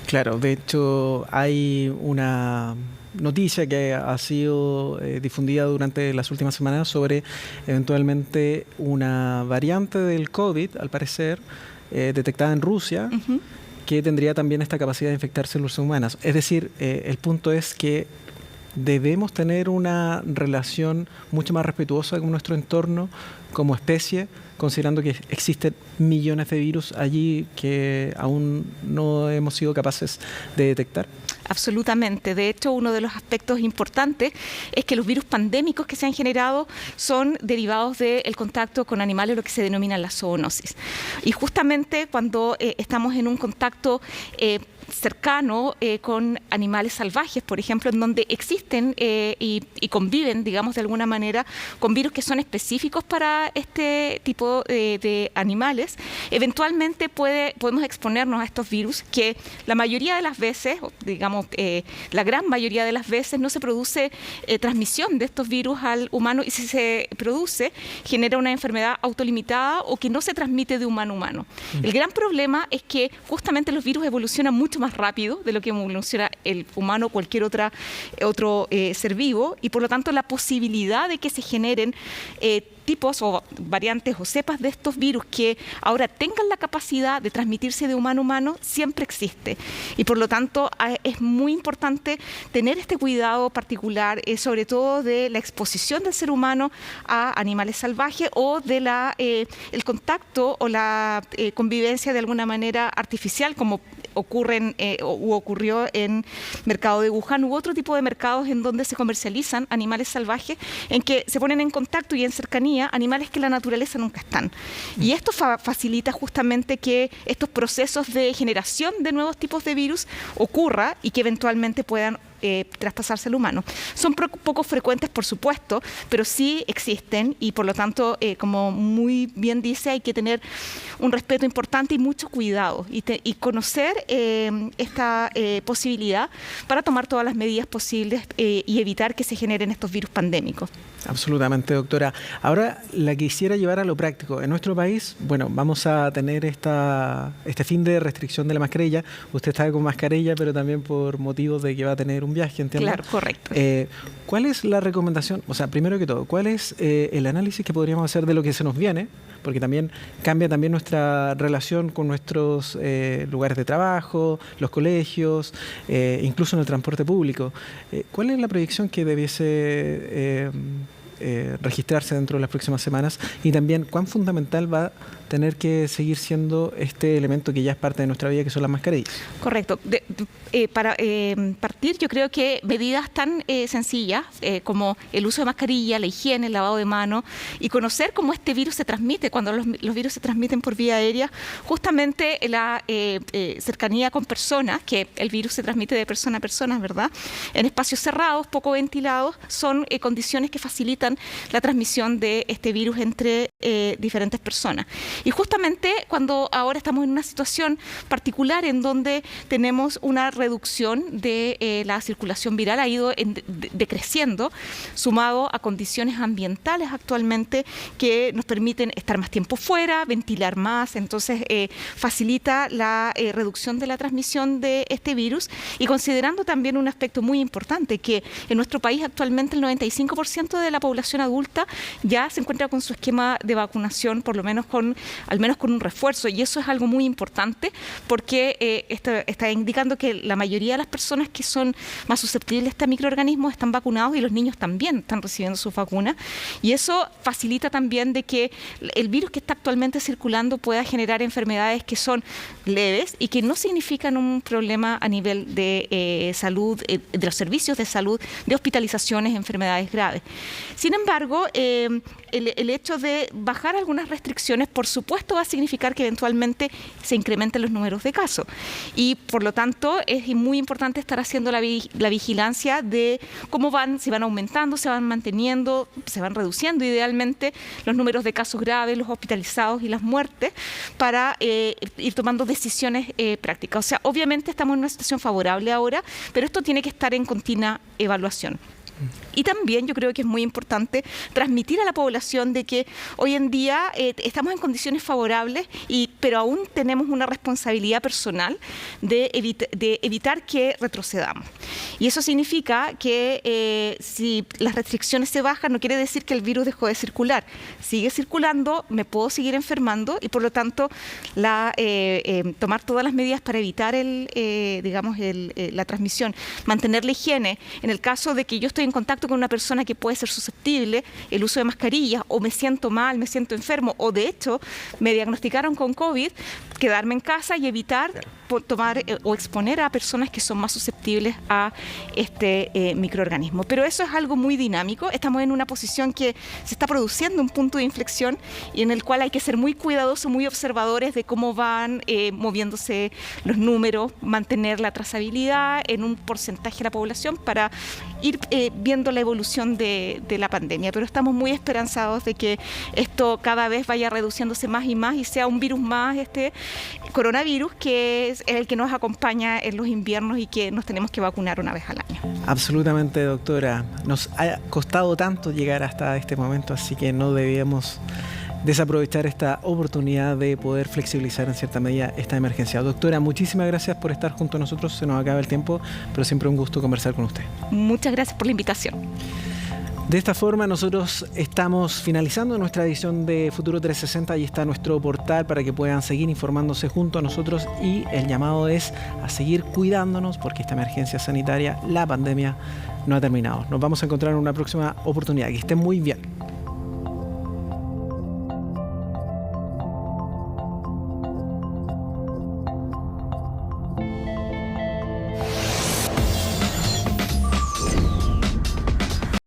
Claro, de hecho hay una noticia que ha sido difundida durante las últimas semanas sobre eventualmente una variante del COVID, al parecer, detectada en Rusia, que tendría también esta capacidad de infectar células humanas. Es decir, el punto es que debemos tener una relación mucho más respetuosa con nuestro entorno como especie, considerando que existen millones de virus allí que aún no hemos sido capaces de detectar. Absolutamente. De hecho, uno de los aspectos importantes es que los virus pandémicos que se han generado son derivados del contacto con animales, lo que se denomina la zoonosis. Y justamente cuando estamos en un contacto cercano con animales salvajes, por ejemplo, en donde existen y conviven, digamos, de alguna manera con virus que son específicos para este tipo de animales, eventualmente podemos exponernos a estos virus que la mayoría de las veces, digamos, la gran mayoría de las veces no se produce transmisión de estos virus al humano, y si se produce, genera una enfermedad autolimitada o que no se transmite de humano a humano. El gran problema es que justamente los virus evolucionan mucho más rápido de lo que evoluciona el humano o cualquier otro ser vivo, y por lo tanto la posibilidad de que se generen tipos o variantes o cepas de estos virus que ahora tengan la capacidad de transmitirse de humano a humano siempre existe. Y por lo tanto es muy importante tener este cuidado particular, sobre todo de la exposición del ser humano a animales salvajes o de el contacto o la convivencia de alguna manera artificial, como ocurrió en mercado de Wuhan u otro tipo de mercados en donde se comercializan animales salvajes, en que se ponen en contacto y en cercanía animales que en la naturaleza nunca están. Y esto facilita justamente que estos procesos de generación de nuevos tipos de virus ocurra y que eventualmente puedan traspasarse al humano. Son poco frecuentes, por supuesto, pero sí existen y por lo tanto, como muy bien dice, hay que tener un respeto importante y mucho cuidado y conocer esta posibilidad para tomar todas las medidas posibles y evitar que se generen estos virus pandémicos. Absolutamente, doctora. Ahora la quisiera llevar a lo práctico. En nuestro país, bueno, vamos a tener este fin de restricción de la mascarilla. Usted está con mascarilla, pero también por motivos de que va a tener un viaje, ¿entiendo? Claro, correcto. ¿Cuál es la recomendación? O sea, primero que todo, ¿cuál es el análisis que podríamos hacer de lo que se nos viene? Porque también cambia también nuestra relación con nuestros lugares de trabajo, los colegios, incluso en el transporte público. ¿Cuál es la proyección que debiese registrarse dentro de las próximas semanas? Y también, ¿cuán fundamental va a tener que seguir siendo este elemento que ya es parte de nuestra vida, que son las mascarillas? Correcto. Para partir, yo creo que medidas tan sencillas como el uso de mascarilla, la higiene, el lavado de manos y conocer cómo este virus se transmite, cuando los virus se transmiten por vía aérea, justamente la cercanía con personas, que el virus se transmite de persona a persona, ¿verdad? En espacios cerrados, poco ventilados, son condiciones que facilitan la transmisión de este virus entre diferentes personas. Y justamente cuando ahora estamos en una situación particular en donde tenemos una reducción de la circulación viral, ha ido decreciendo, sumado a condiciones ambientales actualmente que nos permiten estar más tiempo fuera, ventilar más, entonces facilita la reducción de la transmisión de este virus y considerando también un aspecto muy importante, que en nuestro país actualmente el 95% de la población adulta ya se encuentra con su esquema de vacunación, por lo menos al menos con un refuerzo, y eso es algo muy importante porque está indicando que la mayoría de las personas que son más susceptibles a este microorganismo están vacunados y los niños también están recibiendo sus vacunas, y eso facilita también de que el virus que está actualmente circulando pueda generar enfermedades que son leves y que no significan un problema a nivel de salud, de los servicios de salud, de hospitalizaciones, enfermedades graves. Sin embargo, el hecho de bajar algunas restricciones, por supuesto, va a significar que eventualmente se incrementen los números de casos. Y por lo tanto, es muy importante estar haciendo la vigilancia de cómo si van aumentando, se van manteniendo, se van reduciendo idealmente los números de casos graves, los hospitalizados y las muertes, para ir tomando decisiones prácticas. O sea, obviamente estamos en una situación favorable ahora, pero esto tiene que estar en continua evaluación. Y también yo creo que es muy importante transmitir a la población de que hoy en día estamos en condiciones favorables, pero aún tenemos una responsabilidad personal de evitar que retrocedamos. Y eso significa que si las restricciones se bajan, no quiere decir que el virus dejó de circular. Sigue circulando, me puedo seguir enfermando y por lo tanto tomar todas las medidas para evitar la transmisión, mantener la higiene. En el caso de que yo estoy en contacto con una persona que puede ser susceptible, el uso de mascarillas, o me siento mal, me siento enfermo, o de hecho me diagnosticaron con COVID, quedarme en casa y evitar tomar o exponer a personas que son más susceptibles a este microorganismo. Pero eso es algo muy dinámico. Estamos en una posición que se está produciendo un punto de inflexión y en el cual hay que ser muy cuidadosos, muy observadores de cómo van moviéndose los números, mantener la trazabilidad en un porcentaje de la población para ir viendo la evolución de la pandemia. Pero estamos muy esperanzados de que esto cada vez vaya reduciéndose más y más y sea un virus más, este coronavirus, que es el que nos acompaña en los inviernos y que nos tenemos que vacunar una vez al año. Absolutamente, doctora. Nos ha costado tanto llegar hasta este momento, así que no debíamos desaprovechar esta oportunidad de poder flexibilizar en cierta medida esta emergencia. Doctora, muchísimas gracias por estar junto a nosotros. Se nos acaba el tiempo, pero siempre un gusto conversar con usted. Muchas gracias por la invitación. De esta forma nosotros estamos finalizando nuestra edición de Futuro 360. Ahí está nuestro portal para que puedan seguir informándose junto a nosotros, y el llamado es a seguir cuidándonos porque esta emergencia sanitaria, la pandemia, no ha terminado. Nos vamos a encontrar en una próxima oportunidad. Que estén muy bien.